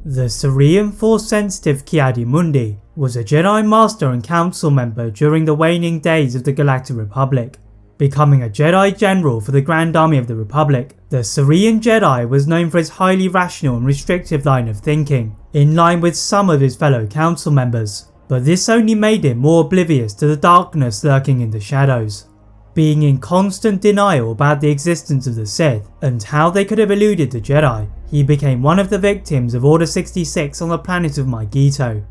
The Cerean Force-sensitive Ki-Adi Mundi was a Jedi Master and Council member during the waning days of the Galactic Republic. Becoming a Jedi General for the Grand Army of the Republic, the Cerean Jedi was known for his highly rational and restrictive line of thinking, in line with some of his fellow Council members, but this only made him more oblivious to the darkness lurking in the shadows. Being in constant denial about the existence of the Sith and how they could have eluded the Jedi, he became one of the victims of Order 66 on the planet of Mygeeto.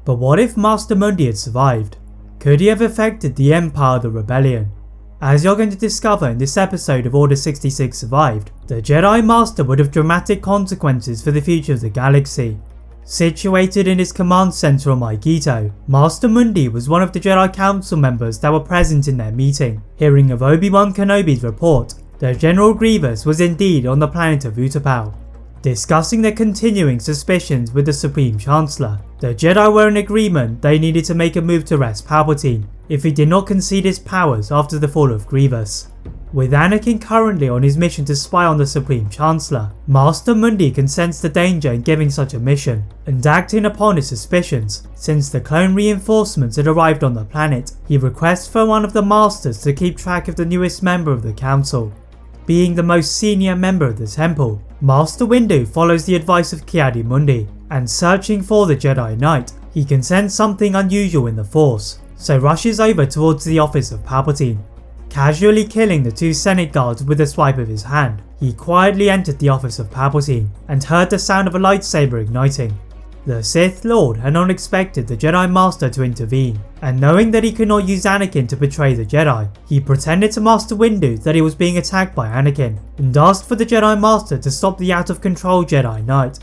But what if Master Mundi had survived? Could he have affected the Empire of the Rebellion? As you're going to discover in this episode of Order 66 Survived, the Jedi Master would have dramatic consequences for the future of the galaxy. Situated in his command center on Mygeeto, Master Mundi was one of the Jedi Council members that were present in their meeting. Hearing of Obi-Wan Kenobi's report, that General Grievous was indeed on the planet of Utapau. Discussing their continuing suspicions with the Supreme Chancellor, the Jedi were in agreement they needed to make a move to arrest Palpatine if he did not concede his powers after the fall of Grievous. With Anakin currently on his mission to spy on the Supreme Chancellor, Master Mundi can sense the danger in giving such a mission, and acting upon his suspicions, since the clone reinforcements had arrived on the planet, he requests for one of the Masters to keep track of the newest member of the Council. Being the most senior member of the Temple, Master Windu follows the advice of Ki-Adi Mundi, and searching for the Jedi Knight, he can sense something unusual in the Force, so rushes over towards the office of Palpatine. Casually killing the two Senate guards with a swipe of his hand, he quietly entered the office of Palpatine and heard the sound of a lightsaber igniting. The Sith Lord had not expected the Jedi Master to intervene, and knowing that he could not use Anakin to betray the Jedi, he pretended to Master Windu that he was being attacked by Anakin, and asked for the Jedi Master to stop the out-of-control Jedi Knight.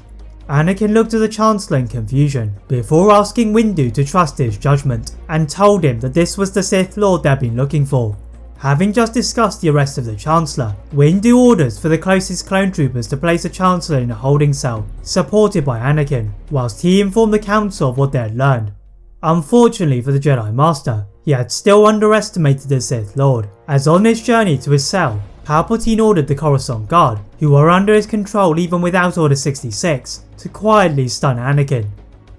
Anakin looked at the Chancellor in confusion, before asking Windu to trust his judgment, and told him that this was the Sith Lord they had been looking for. Having just discussed the arrest of the Chancellor, Windu orders for the closest clone troopers to place the Chancellor in a holding cell, supported by Anakin, whilst he informed the Council of what they had learned. Unfortunately for the Jedi Master, he had still underestimated the Sith Lord, as on his journey to his cell, Palpatine ordered the Coruscant Guard, who were under his control even without Order 66, to quietly stun Anakin.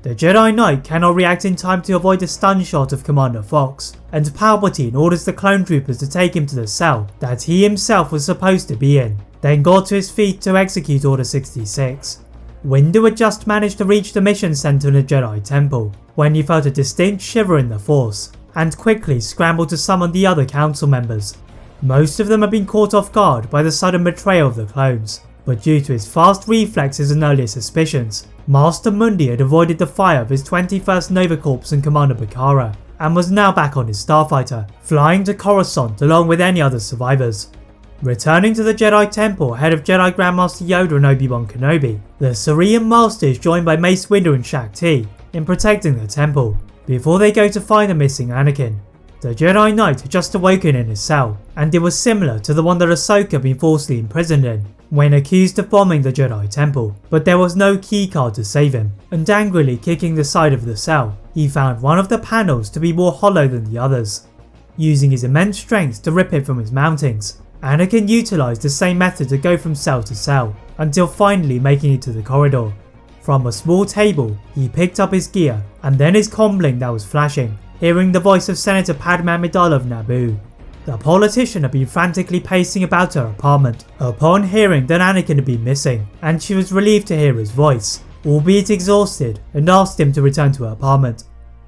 The Jedi Knight cannot react in time to avoid a stun shot of Commander Fox, and Palpatine orders the clone troopers to take him to the cell that he himself was supposed to be in, then got to his feet to execute Order 66. Windu had just managed to reach the mission center in the Jedi Temple, when he felt a distinct shiver in the Force, and quickly scrambled to summon the other council members. Most of them had been caught off guard by the sudden betrayal of the clones, but due to his fast reflexes and earlier suspicions, Master Mundi had avoided the fire of his 21st Nova Corps and Commander Bakara, and was now back on his starfighter, flying to Coruscant along with any other survivors. Returning to the Jedi Temple ahead of Jedi Grandmaster Yoda and Obi-Wan Kenobi, the Cerean Master is joined by Mace Windu and Shaak Ti in protecting the temple, before they go to find the missing Anakin. The Jedi Knight had just awoken in his cell, and it was similar to the one that Ahsoka had been falsely imprisoned in, when accused of bombing the Jedi Temple, but there was no keycard to save him, and angrily kicking the side of the cell, he found one of the panels to be more hollow than the others. Using his immense strength to rip it from his mountings, Anakin utilised the same method to go from cell to cell, until finally making it to the corridor. From a small table, he picked up his gear, and then his comlink that was flashing, hearing the voice of Senator Padme Amidala of Naboo. The politician had been frantically pacing about her apartment upon hearing that Anakin had been missing, and she was relieved to hear his voice, albeit exhausted, and asked him to return to her apartment.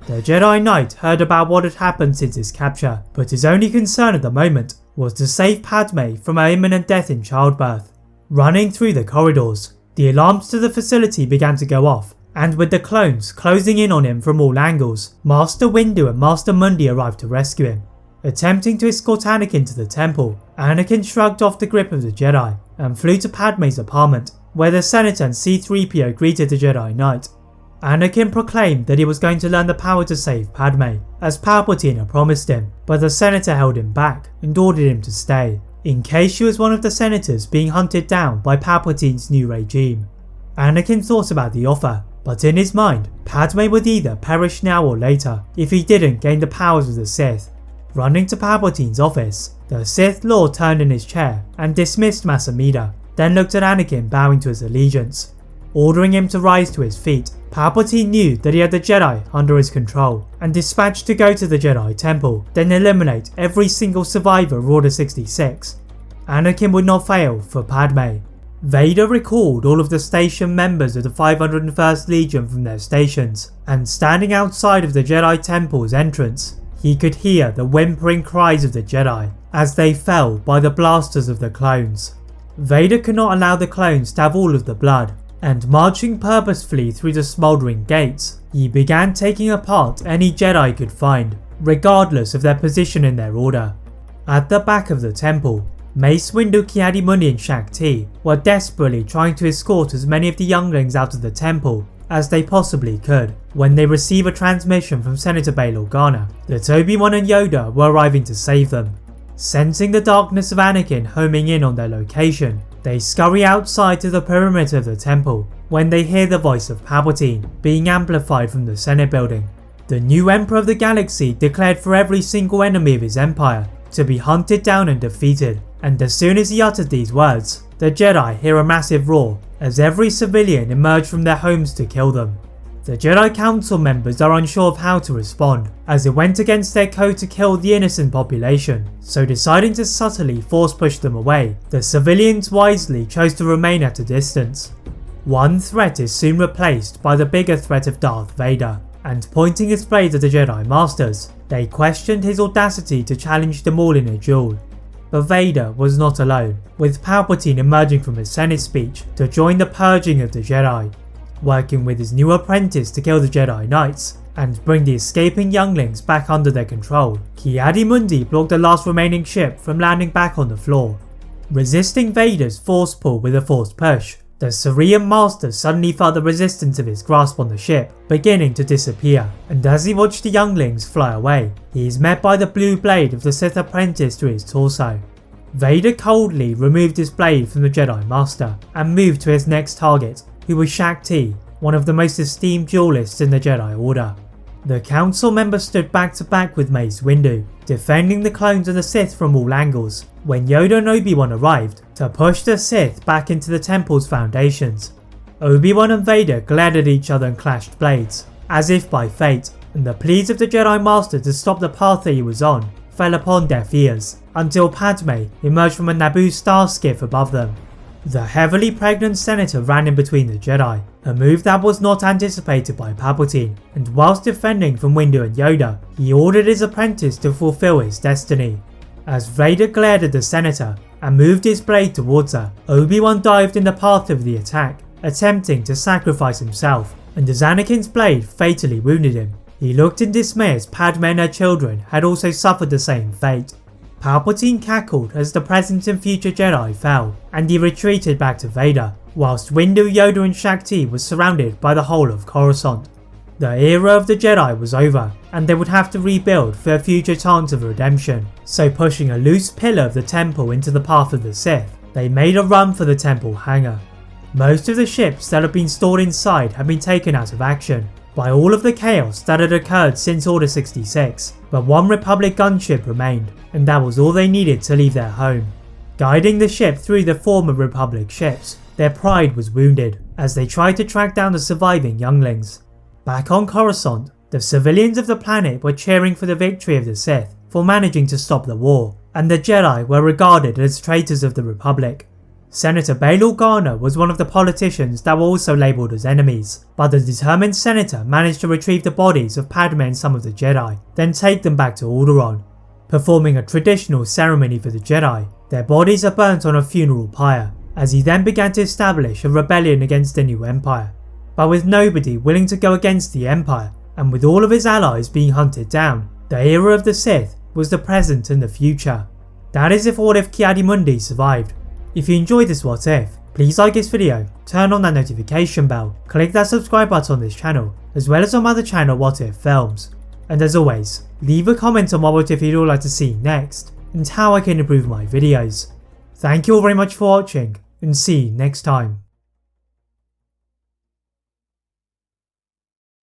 The Jedi Knight heard about what had happened since his capture, but his only concern at the moment was to save Padme from her imminent death in childbirth. Running through the corridors, the alarms to the facility began to go off, and with the clones closing in on him from all angles, Master Windu and Master Mundi arrived to rescue him. Attempting to escort Anakin to the temple, Anakin shrugged off the grip of the Jedi and flew to Padme's apartment, where the Senator and C-3PO greeted the Jedi Knight. Anakin proclaimed that he was going to learn the power to save Padme, as Palpatine had promised him, but the Senator held him back and ordered him to stay, in case she was one of the Senators being hunted down by Palpatine's new regime. Anakin thought about the offer, but in his mind, Padme would either perish now or later if he didn't gain the powers of the Sith. Running to Palpatine's office, the Sith Lord turned in his chair and dismissed Masamida, then looked at Anakin bowing to his allegiance. Ordering him to rise to his feet, Palpatine knew that he had the Jedi under his control and dispatched to go to the Jedi Temple, then eliminate every single survivor of Order 66. Anakin would not fail for Padme. Vader recalled all of the station members of the 501st Legion from their stations, and standing outside of the Jedi Temple's entrance, he could hear the whimpering cries of the Jedi as they fell by the blasters of the clones. Vader could not allow the clones to have all of the blood, and marching purposefully through the smouldering gates, he began taking apart any Jedi could find, regardless of their position in their order. At the back of the temple, Mace Windu, Ki-Adi Mundi and Shakti were desperately trying to escort as many of the younglings out of the temple as they possibly could when they receive a transmission from Senator Bail Organa that Obi-Wan and Yoda were arriving to save them. Sensing the darkness of Anakin homing in on their location, they scurry outside to the perimeter of the temple when they hear the voice of Palpatine being amplified from the Senate building. The new Emperor of the Galaxy declared for every single enemy of his empire to be hunted down and defeated, and as soon as he uttered these words, the Jedi hear a massive roar as every civilian emerged from their homes to kill them. The Jedi Council members are unsure of how to respond, as it went against their code to kill the innocent population, so deciding to subtly force push them away, the civilians wisely chose to remain at a distance. One threat is soon replaced by the bigger threat of Darth Vader, and pointing his blade at the Jedi Masters, they questioned his audacity to challenge them all in a duel. But Vader was not alone, with Palpatine emerging from his Senate speech to join the purging of the Jedi, working with his new apprentice to kill the Jedi Knights and bring the escaping younglings back under their control. Ki-Adi Mundi blocked the last remaining ship from landing back on the floor. Resisting Vader's force pull with a forced push, the Cerean Master suddenly felt the resistance of his grasp on the ship beginning to disappear, and as he watched the younglings fly away, he is met by the blue blade of the Sith apprentice to his torso. Vader coldly removed his blade from the Jedi Master and moved to his next target, who was Shakti, one of the most esteemed duelists in the Jedi Order. The council members stood back to back with Mace Windu, defending the clones of the Sith from all angles, when Yoda and Obi-Wan arrived to push the Sith back into the temple's foundations. Obi-Wan and Vader glared at each other and clashed blades, as if by fate, and the pleas of the Jedi Master to stop the path that he was on fell upon deaf ears, until Padme emerged from a Naboo star skiff above them. The heavily pregnant senator ran in between the Jedi, a move that was not anticipated by Palpatine, and whilst defending from Windu and Yoda, he ordered his apprentice to fulfill his destiny. As Vader glared at the senator and moved his blade towards her, Obi-Wan dived in the path of the attack, attempting to sacrifice himself, and as Anakin's blade fatally wounded him, he looked in dismay as Padme and her children had also suffered the same fate. Palpatine cackled as the present and future Jedi fell, and he retreated back to Vader, whilst Windu, Yoda and Shakti were surrounded by the whole of Coruscant. The era of the Jedi was over, and they would have to rebuild for a future chance of redemption, so pushing a loose pillar of the temple into the path of the Sith, they made a run for the temple hangar. Most of the ships that had been stored inside had been taken out of action by all of the chaos that had occurred since Order 66, but one Republic gunship remained, and that was all they needed to leave their home. Guiding the ship through the former Republic ships, their pride was wounded as they tried to track down the surviving younglings. Back on Coruscant, the civilians of the planet were cheering for the victory of the Sith for managing to stop the war, and the Jedi were regarded as traitors of the Republic. Senator Bail Organa was one of the politicians that were also labelled as enemies, but the determined senator managed to retrieve the bodies of Padme and some of the Jedi, then take them back to Alderaan. Performing a traditional ceremony for the Jedi, their bodies are burnt on a funeral pyre, as he then began to establish a rebellion against the new Empire. But with nobody willing to go against the Empire, and with all of his allies being hunted down, the era of the Sith was the present and the future. That is if What If Ki-Adi Mundi survived. If you enjoyed this What If, please like this video, turn on that notification bell, click that subscribe button on this channel, as well as on my other channel What If Films. And as always, leave a comment on what if you'd all like to see next, and how I can improve my videos. Thank you all very much for watching, and see you next time.